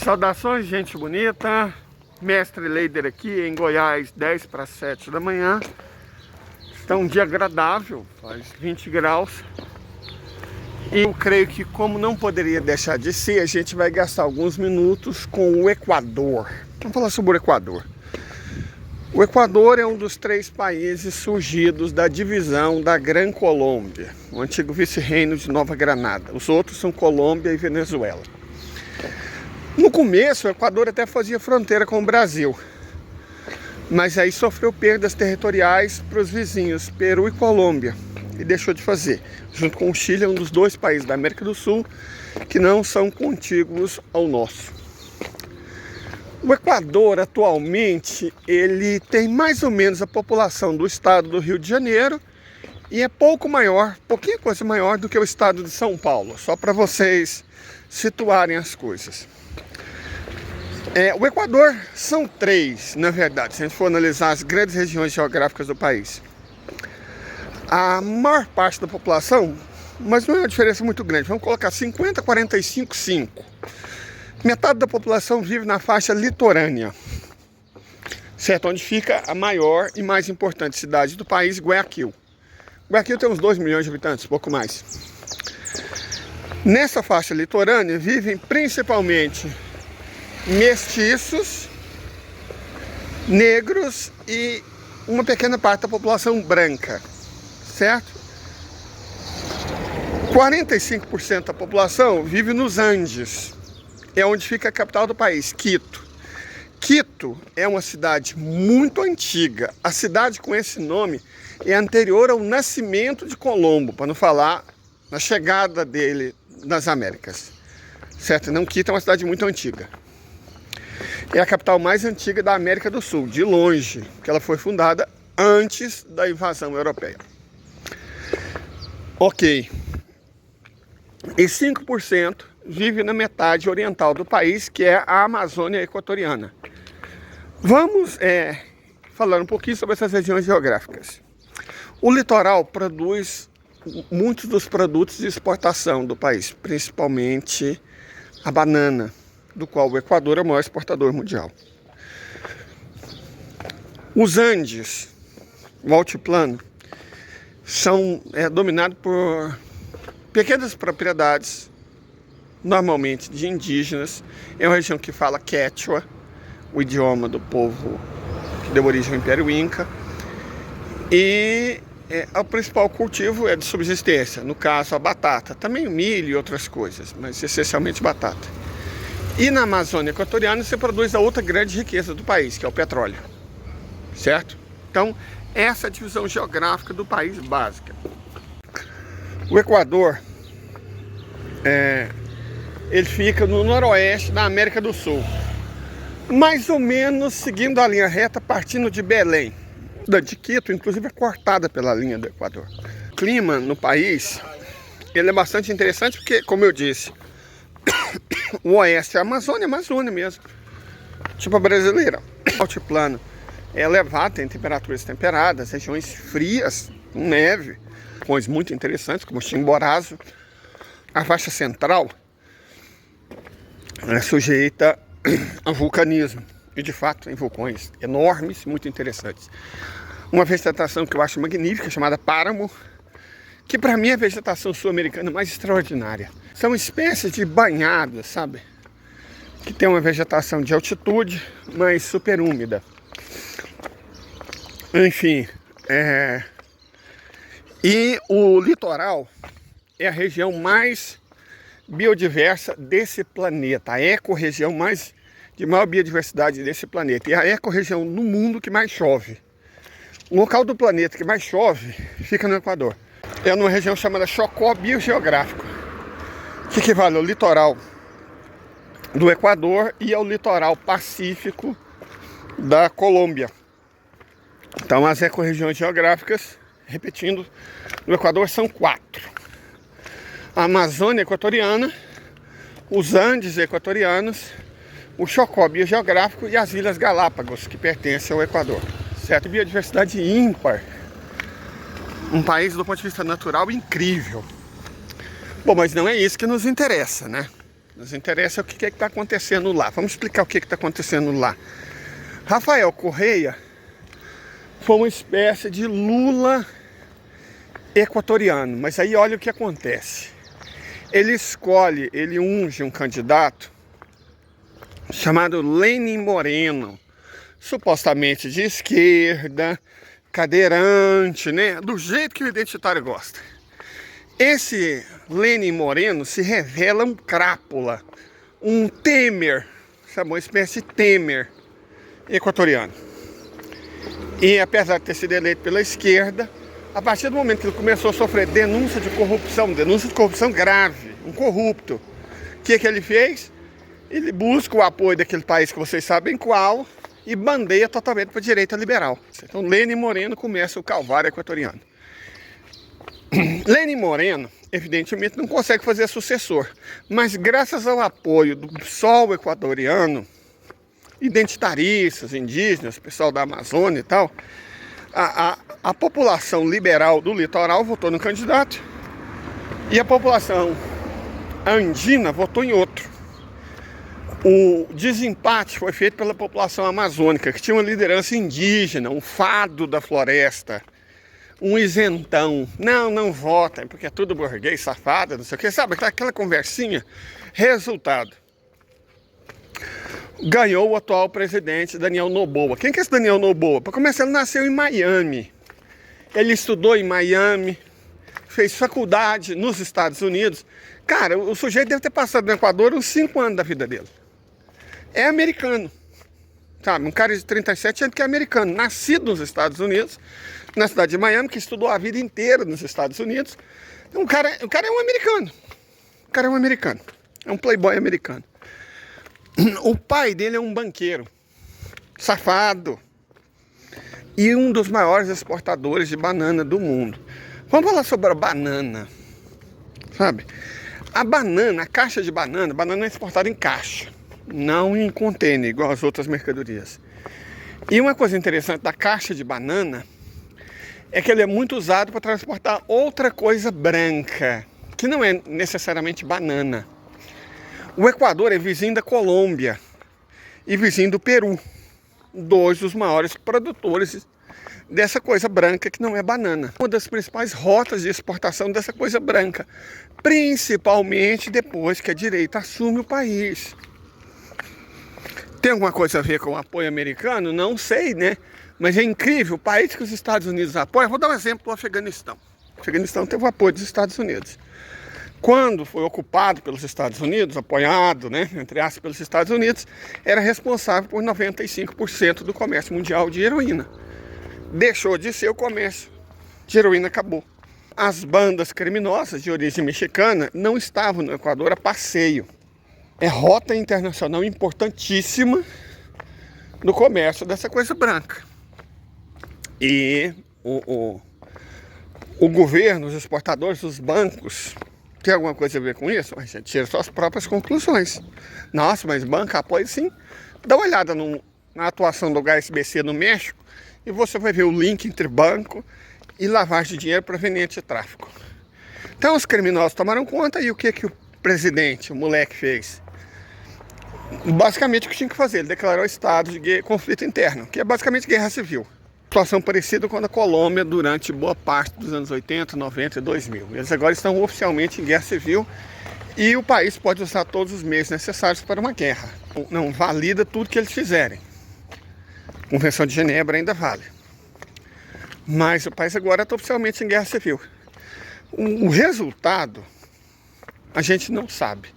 Saudações, gente bonita. Mestre Leider aqui em Goiás, 10 para 7 da manhã. Está um dia agradável, faz 20 graus. E eu creio que, como não poderia deixar de ser, a gente vai gastar alguns minutos com o Equador. Vamos falar sobre o Equador. O Equador é um dos 3 países surgidos da divisão da Gran Colômbia, o antigo vice-reino de Nova Granada. Os outros são Colômbia e Venezuela. No começo, o Equador até fazia fronteira com o Brasil, mas aí sofreu perdas territoriais para os vizinhos, Peru e Colômbia, e deixou de fazer. Junto com o Chile, é um dos 2 países da América do Sul que não são contíguos ao nosso. O Equador, atualmente, ele tem mais ou menos a população do estado do Rio de Janeiro e é pouquinho coisa maior do que o estado de São Paulo, só para vocês situarem as coisas. O Equador são 3, na verdade, se a gente for analisar as grandes regiões geográficas do país. A maior parte da população, mas não é uma diferença muito grande, vamos colocar 50, 45, 5. Metade da população vive na faixa litorânea, certo? Onde fica a maior e mais importante cidade do país, Guayaquil. Guayaquil tem uns 2 milhões de habitantes, pouco mais. Nessa faixa litorânea vivem principalmente mestiços, negros e uma pequena parte da população branca, certo? 45% da população vive nos Andes, é onde fica a capital do país, Quito. Quito é uma cidade muito antiga. A cidade com esse nome é anterior ao nascimento de Colombo, para não falar na chegada dele nas Américas, certo? Não, Quito é uma cidade muito antiga. É a capital mais antiga da América do Sul, de longe, porque ela foi fundada antes da invasão europeia. Ok. E 5% vive na metade oriental do país, que é a Amazônia Equatoriana. Vamos falar um pouquinho sobre essas regiões geográficas. O litoral produz muitos dos produtos de exportação do país, principalmente a banana, do qual o Equador é o maior exportador mundial. Os Andes, o altiplano, são dominados por pequenas propriedades, normalmente de indígenas. É uma região que fala Quechua, o idioma do povo que deu origem ao Império Inca. E o principal cultivo é de subsistência, no caso a batata, também o milho e outras coisas, mas essencialmente batata. E na Amazônia Equatoriana se produz a outra grande riqueza do país, que é o petróleo, certo? Então, essa é a divisão geográfica do país básica. O Equador, ele fica no noroeste da América do Sul, mais ou menos seguindo a linha reta, partindo de Belém. De Quito, inclusive, é cortada pela linha do Equador. O clima no país, ele é bastante interessante porque, como eu disse, o oeste é a Amazônia mesmo, tipo a brasileira. O altiplano é elevado, tem temperaturas temperadas, regiões frias, com neve, coisas muito interessantes, como o Chimborazo. A faixa central é sujeita a vulcanismo, e de fato tem vulcões enormes, muito interessantes. Uma vegetação que eu acho magnífica, chamada páramo, que para mim é a vegetação sul-americana mais extraordinária. São espécies de banhados, sabe? Que tem uma vegetação de altitude, mas super úmida. Enfim, e o litoral é a região mais biodiversa desse planeta, a ecorregião de maior biodiversidade desse planeta, e a ecorregião no mundo que mais chove. O local do planeta que mais chove fica no Equador. É numa região chamada Chocó Biogeográfico, que equivale ao litoral do Equador e ao litoral pacífico da Colômbia. Então, as ecorregiões geográficas, repetindo, no Equador são 4. A Amazônia Equatoriana, os Andes Equatorianos, o Chocó Biogeográfico e as Ilhas Galápagos, que pertencem ao Equador. Certo? Biodiversidade ímpar. Um país, do ponto de vista natural, incrível. Bom, mas não é isso que nos interessa, né? Nos interessa o que está acontecendo lá. Vamos explicar o que está acontecendo lá. Rafael Correia foi uma espécie de Lula equatoriano. Mas aí olha o que acontece. Ele unge um candidato chamado Lenin Moreno, supostamente de esquerda, cadeirante, né? Do jeito que o identitário gosta. Esse Lenin Moreno se revela um crápula, um Temer, sabe? Uma espécie de Temer equatoriano. E apesar de ter sido eleito pela esquerda, a partir do momento que ele começou a sofrer denúncia de corrupção grave, um corrupto, o que ele fez? Ele busca o apoio daquele país que vocês sabem qual e bandeia totalmente para a direita liberal. Então Lenin Moreno começa o calvário equatoriano. Lenin Moreno, evidentemente, não consegue fazer sucessor, mas graças ao apoio do PSOL equatoriano, identitaristas, indígenas, pessoal da Amazônia e tal, a população liberal do litoral votou no candidato e a população andina votou em outro. O desempate foi feito pela população amazônica, que tinha uma liderança indígena, um fado da floresta, um isentão. Não votem, porque é tudo burguês, safado, não sei o que. Sabe, aquela conversinha? Resultado. Ganhou o atual presidente, Daniel Noboa. Quem que é esse Daniel Noboa? Para começar, ele nasceu em Miami. Ele estudou em Miami, fez faculdade nos Estados Unidos. Cara, o sujeito deve ter passado no Equador uns 5 anos da vida dele. É americano, sabe? Um cara de 37 anos que é americano, nascido nos Estados Unidos, na cidade de Miami, que estudou a vida inteira nos Estados Unidos. Então, o cara é um americano. O cara é um americano. É um playboy americano. O pai dele é um banqueiro, safado, e um dos maiores exportadores de banana do mundo. Vamos falar sobre a banana, sabe? A banana, a caixa de banana é exportada em caixa, não em container, igual as outras mercadorias. E uma coisa interessante da caixa de banana é que ele é muito usado para transportar outra coisa branca, que não é necessariamente banana. O Equador é vizinho da Colômbia e vizinho do Peru, dois dos maiores produtores dessa coisa branca que não é banana. Uma das principais rotas de exportação dessa coisa branca, principalmente depois que a direita assume o país. Tem alguma coisa a ver com o apoio americano? Não sei, né? Mas é incrível, o país que os Estados Unidos apoiam. Vou dar um exemplo do Afeganistão. O Afeganistão teve o apoio dos Estados Unidos. Quando foi ocupado pelos Estados Unidos, apoiado, né, entre aspas, pelos Estados Unidos, era responsável por 95% do comércio mundial de heroína. Deixou de ser o comércio de heroína, acabou. As bandas criminosas de origem mexicana não estavam no Equador a passeio. É rota internacional importantíssima no comércio dessa coisa branca. E o governo, os exportadores, os bancos, tem alguma coisa a ver com isso? Mas tira suas próprias conclusões. Nossa, mas banco apoia sim. Dá uma olhada na atuação do HSBC no México e você vai ver o link entre banco e lavagem de dinheiro proveniente de tráfico. Então os criminosos tomaram conta e o que o presidente, o moleque, fez? Basicamente o que tinha que fazer, ele declarou estado de conflito interno, que é basicamente guerra civil. Situação parecida com a da Colômbia durante boa parte dos anos 80, 90 e 2000. Eles agora estão oficialmente em guerra civil e o país pode usar todos os meios necessários para uma guerra. Não valida tudo que eles fizerem. A Convenção de Genebra ainda vale. Mas o país agora está oficialmente em guerra civil. O resultado a gente não sabe.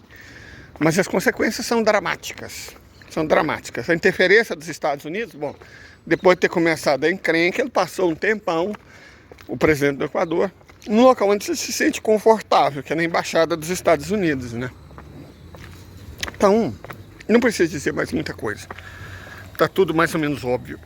Mas as consequências são dramáticas. São dramáticas. A interferência dos Estados Unidos, bom, depois de ter começado a encrenca, ele passou um tempão, o presidente do Equador, num local onde se sente confortável, que é na Embaixada dos Estados Unidos, né? Então, não precisa dizer mais muita coisa. Tá tudo mais ou menos óbvio.